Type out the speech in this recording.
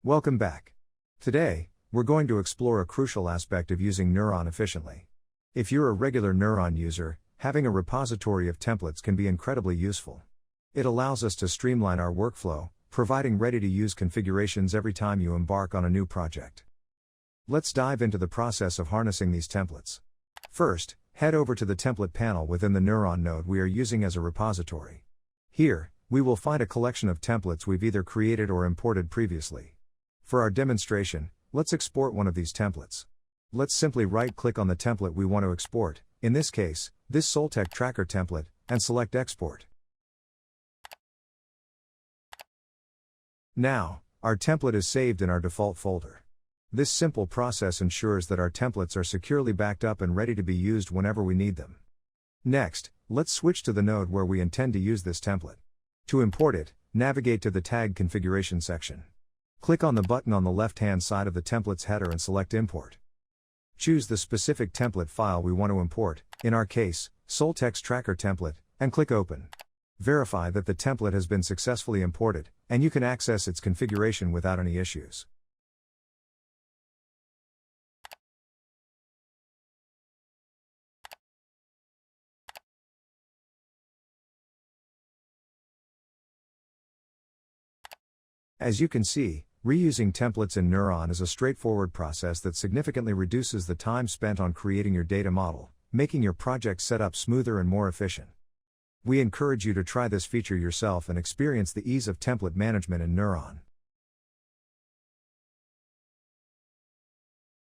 Welcome back. Today, we're going to explore a crucial aspect of using N3uron efficiently. If you're a regular N3uron user, having a repository of templates can be incredibly useful. It allows us to streamline our workflow, providing ready-to-use configurations every time you embark on a new project. Let's dive into the process of harnessing these templates. First, head over to the template panel within the N3uron node we are using as a repository. Here, we will find a collection of templates we've either created or imported previously. For our demonstration, let's export one of these templates. Let's simply right-click on the template we want to export, in this case, this Soltech Tracker template, and select Export. Now, our template is saved in our default folder. This simple process ensures that our templates are securely backed up and ready to be used whenever we need them. Next, let's switch to the node where we intend to use this template. To import it, navigate to the Tag Configuration section. Click on the button on the left-hand side of the template's header and select Import. Choose the specific template file we want to import, in our case, Soltech's Tracker template, and click Open. Verify that the template has been successfully imported, and you can access its configuration without any issues. As you can see, reusing templates in N3uron is a straightforward process that significantly reduces the time spent on creating your data model, making your project setup smoother and more efficient. We encourage you to try this feature yourself and experience the ease of template management in N3uron.